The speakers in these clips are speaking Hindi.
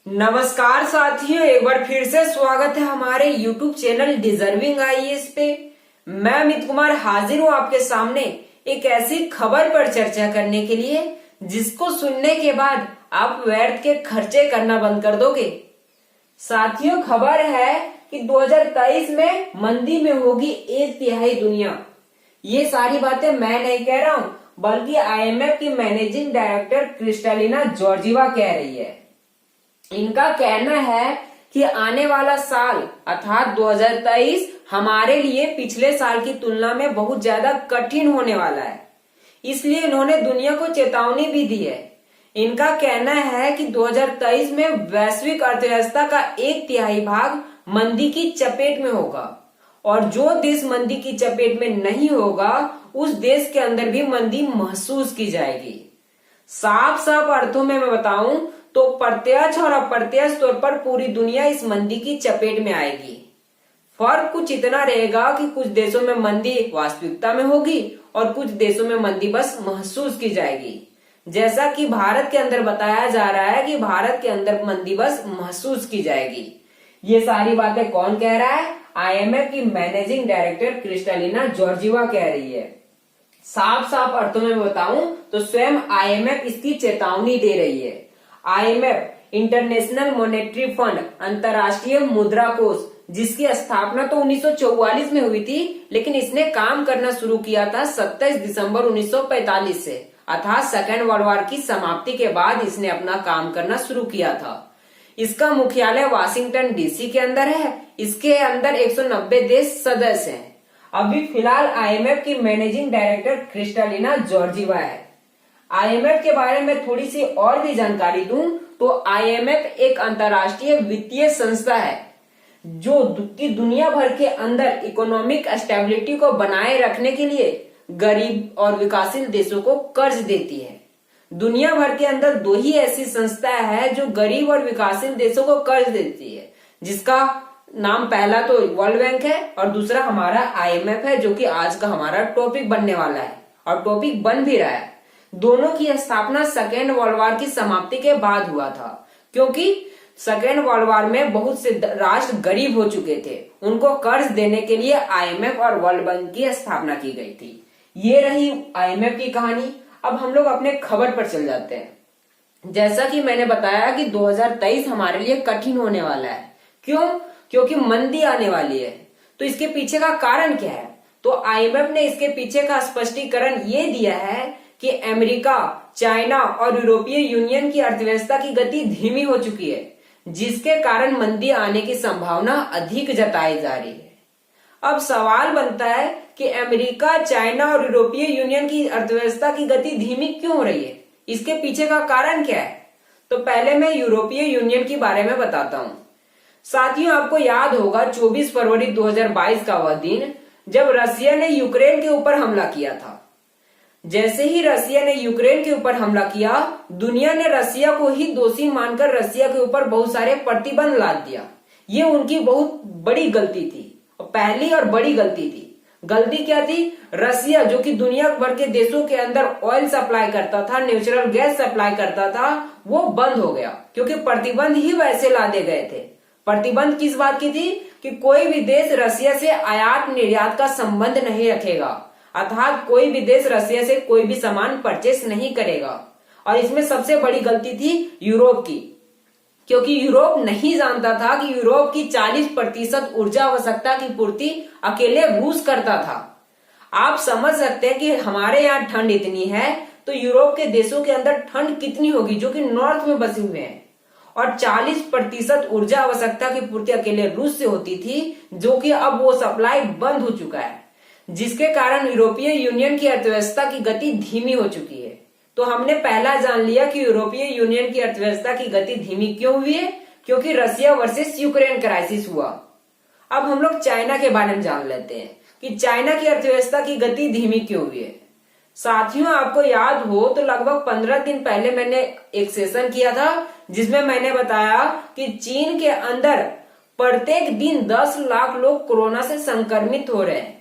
नमस्कार साथियों, एक बार फिर से स्वागत है हमारे YouTube चैनल डिजर्विंग आईएएस पे। मैं अमित कुमार हाजिर हूँ आपके सामने एक ऐसी खबर पर चर्चा करने के लिए जिसको सुनने के बाद आप व्यर्थ के खर्चे करना बंद कर दोगे। साथियों, खबर है कि 2023 में मंदी में होगी 1/3 दुनिया। ये सारी बातें मैं नहीं कह रहा हूँ, बल्कि आईएमएफ की मैनेजिंग डायरेक्टर क्रिस्टालिना जॉर्जीवा कह रही है। इनका कहना है कि आने वाला साल अर्थात 2023 हमारे लिए पिछले साल की तुलना में बहुत ज्यादा कठिन होने वाला है। इसलिए इन्होंने दुनिया को चेतावनी भी दी है। इनका कहना है कि 2023 में वैश्विक अर्थव्यवस्था का 1/3 भाग मंदी की चपेट में होगा और जो देश मंदी की चपेट में नहीं होगा उस देश के अंदर भी मंदी महसूस की जाएगी। साफ साफ अर्थों में मैं बताऊं तो प्रत्यक्ष और अप्रत्यक्ष तौर पर पूरी दुनिया इस मंदी की चपेट में आएगी। फर्क कुछ इतना रहेगा कि कुछ देशों में मंदी वास्तविकता में होगी और कुछ देशों में मंदी बस महसूस की जाएगी। जैसा कि भारत के अंदर बताया जा रहा है कि भारत के अंदर मंदी बस महसूस की जाएगी। ये सारी बातें कौन कह रहा है? आईएमएफ की मैनेजिंग डायरेक्टर क्रिस्टालिना जॉर्जीवा कह रही है। साफ साफ अर्थों में बताऊं तो स्वयं आईएमएफ इसकी चेतावनी दे रही है। आईएमएफ इंटरनेशनल मॉनेटरी फंड अंतर्राष्ट्रीय मुद्रा कोष, जिसकी स्थापना तो 1944 में हुई थी, लेकिन इसने काम करना शुरू किया था 27 दिसंबर 1945 से, अर्थात सेकेंड वर्ल्ड वॉर की समाप्ति के बाद इसने अपना काम करना शुरू किया था। इसका मुख्यालय वाशिंगटन डीसी के अंदर है। इसके अंदर 190 देश सदस्य हैं। अभी फिलहाल आईएमएफ की मैनेजिंग डायरेक्टर क्रिस्टालिना जॉर्जीवा है। आईएमएफ के बारे में थोड़ी सी और भी जानकारी दूं तो आईएमएफ एक अंतर्राष्ट्रीय वित्तीय संस्था है जो दुनिया भर के अंदर इकोनॉमिक स्टेबिलिटी को बनाए रखने के लिए गरीब और विकासशील देशों को कर्ज देती है। दुनिया भर के अंदर दो ही ऐसी संस्था है जो गरीब और विकासशील देशों को कर्ज देती है, जिसका नाम पहला तो वर्ल्ड बैंक है और दूसरा हमारा आईएमएफ है, जो कि आज का हमारा टॉपिक बनने वाला है और टॉपिक बन भी रहा है। दोनों की स्थापना सेकेंड वर्ल्ड वॉर की समाप्ति के बाद हुआ था, क्योंकि सेकेंड वर्ल्ड वॉर में बहुत से राष्ट्र गरीब हो चुके थे। उनको कर्ज देने के लिए आईएमएफ और वर्ल्ड बैंक की स्थापना की गई थी। ये रही आईएमएफ की कहानी। अब हम लोग अपने खबर पर चल जाते हैं। जैसा कि मैंने बताया कि 2023 हमारे लिए कठिन होने वाला है। क्यों? क्योंकि मंदी आने वाली है। तो इसके पीछे का कारण क्या है? तो आईएमएफ ने इसके पीछे का स्पष्टीकरण ये दिया है कि अमेरिका, चाइना और यूरोपीय यूनियन की अर्थव्यवस्था की गति धीमी हो चुकी है, जिसके कारण मंदी आने की संभावना अधिक जताई जा रही है। अब सवाल बनता है कि अमेरिका, चाइना और यूरोपीय यूनियन की अर्थव्यवस्था की गति धीमी क्यों हो रही है? इसके पीछे का कारण क्या है? तो पहले मैं यूरोपीय यूनियन के बारे में बताता हूं। साथियों, आपको याद होगा 24 फरवरी 2022 का वह दिन जब रसिया ने यूक्रेन के ऊपर हमला किया था। जैसे ही रसिया ने यूक्रेन के ऊपर हमला किया, दुनिया ने रसिया को ही दोषी मानकर रसिया के ऊपर बहुत सारे प्रतिबंध लाद दिया। ये उनकी बहुत बड़ी गलती थी, पहली और बड़ी गलती थी। गलती क्या थी? रसिया, जो कि दुनिया भर के देशों के अंदर ऑयल सप्लाई करता था, नेचुरल गैस सप्लाई करता था, वो बंद हो गया, क्योंकि प्रतिबंध ही वैसे लादे गए थे। प्रतिबंध किस बात की थी? कि कोई भी देश रसिया से आयात निर्यात का संबंध नहीं रखेगा, अर्थात कोई भी देश रसिया से कोई भी सामान परचेस नहीं करेगा। और इसमें सबसे बड़ी गलती थी यूरोप की, क्योंकि यूरोप नहीं जानता था कि यूरोप की 40% ऊर्जा आवश्यकता की पूर्ति अकेले रूस करता था। आप समझ सकते हैं कि हमारे यहाँ ठंड इतनी है तो यूरोप के देशों के अंदर ठंड कितनी होगी, जो कि नॉर्थ में बसे हुए हैं। और 40% ऊर्जा आवश्यकता की पूर्ति अकेले रूस से होती थी, जो कि अब वो सप्लाई बंद हो चुका है, जिसके कारण यूरोपीय यूनियन की अर्थव्यवस्था की गति धीमी हो चुकी है। तो हमने पहला जान लिया कि यूरोपीय यूनियन की अर्थव्यवस्था की गति धीमी क्यों हुई है, क्योंकि रसिया वर्सेस यूक्रेन क्राइसिस हुआ। अब हम लोग चाइना के बारे में जान लेते हैं कि चाइना की अर्थव्यवस्था की गति धीमी क्यों हुई है। साथियों, आपको याद हो तो लगभग 15 दिन पहले मैंने एक सेशन किया था जिसमें मैंने बताया कि चीन के अंदर प्रत्येक दिन 10 लाख लोग कोरोना से संक्रमित हो रहे हैं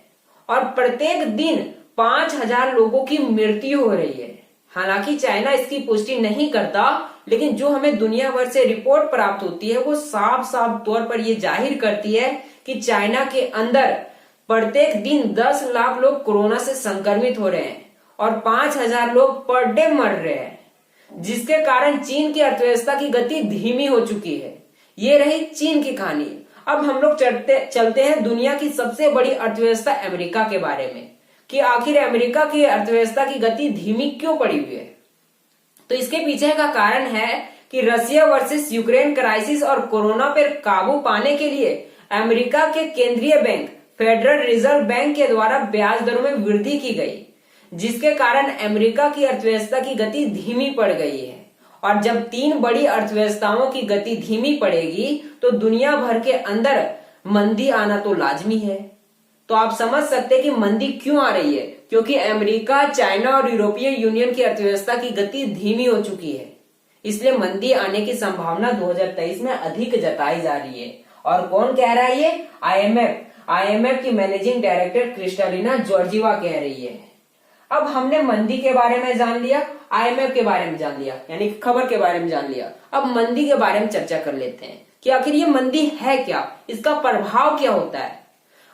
और प्रत्येक दिन 5,000 लोगों की मृत्यु हो रही है। हालांकि चाइना इसकी पुष्टि नहीं करता, लेकिन जो हमें दुनिया भर से रिपोर्ट प्राप्त होती है वो साफ साफ तौर पर यह जाहिर करती है कि चाइना के अंदर प्रत्येक दिन 10 लाख लोग कोरोना से संक्रमित हो रहे हैं और 5,000 लोग पर डे मर रहे हैं, जिसके कारण चीन की अर्थव्यवस्था की गति धीमी हो चुकी है। ये रही चीन की कहानी। अब हम लोग चलते हैं दुनिया की सबसे बड़ी अर्थव्यवस्था अमेरिका के बारे में, कि आखिर अमेरिका की अर्थव्यवस्था की गति धीमी क्यों पड़ी हुई है। तो इसके पीछे का कारण है कि रशिया वर्सेस यूक्रेन क्राइसिस और कोरोना पर काबू पाने के लिए अमेरिका के केंद्रीय बैंक फेडरल रिजर्व बैंक के द्वारा ब्याज दरों में वृद्धि की गई, जिसके कारण अमेरिका की अर्थव्यवस्था की गति धीमी पड़ गई है। और जब 3 बड़ी अर्थव्यवस्थाओं की गति धीमी पड़ेगी तो दुनिया भर के अंदर मंदी आना तो लाजमी है। तो आप समझ सकते हैं कि मंदी क्यों आ रही है, क्योंकि अमेरिका, चाइना और यूरोपीय यूनियन की अर्थव्यवस्था की गति धीमी हो चुकी है। इसलिए मंदी आने की संभावना 2023 में अधिक जताई जा रही है। और कौन कह रहा है ये? आईएमएफ की मैनेजिंग डायरेक्टर क्रिस्टालिना जॉर्जिवा कह रही है। अब हमने मंदी के बारे में जान लिया, आईएमएफ के बारे में जान लिया, यानी खबर के बारे में जान लिया। अब मंदी के बारे में चर्चा कर लेते हैं कि आखिर ये मंदी है क्या, इसका प्रभाव क्या होता है।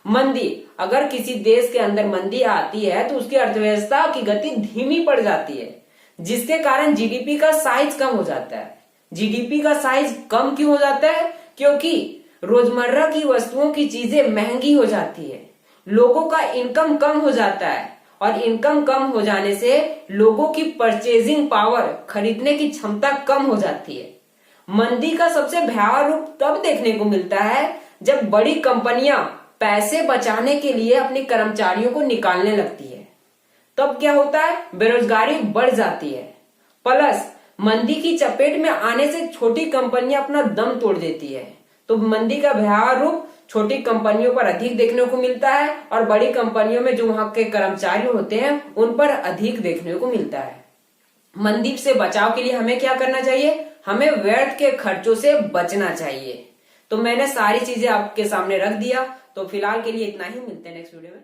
मंदी, अगर किसी देश के अंदर मंदी आती है तो उसकी अर्थव्यवस्था की गति धीमी पड़ जाती है, जिसके कारण जीडीपी का साइज कम हो जाता है। जीडीपी का साइज कम क्यों हो जाता है? क्योंकि रोजमर्रा की वस्तुओं की चीजें महंगी हो जाती है, लोगों का इनकम कम हो जाता है, और इनकम कम हो जाने से लोगों की परचेजिंग पावर, खरीदने की क्षमता कम हो जाती है। मंदी का सबसे भयावह रूप तब देखने को मिलता है जब बड़ी कंपनियां पैसे बचाने के लिए अपने कर्मचारियों को निकालने लगती है। तब क्या होता है? बेरोजगारी बढ़ जाती है। प्लस मंदी की चपेट में आने से छोटी कंपनियां अपना दम तोड़ देती है। तो मंदी का भयावह रूप छोटी कंपनियों पर अधिक देखने को मिलता है, और बड़ी कंपनियों में जो वहां के कर्मचारी होते हैं उन पर अधिक देखने को मिलता है। मंदी से बचाव के लिए हमें क्या करना चाहिए? हमें व्यर्थ के खर्चों से बचना चाहिए। तो मैंने सारी चीजें आपके सामने रख दिया। तो फिलहाल के लिए इतना ही, मिलते हैं नेक्स्ट वीडियो में।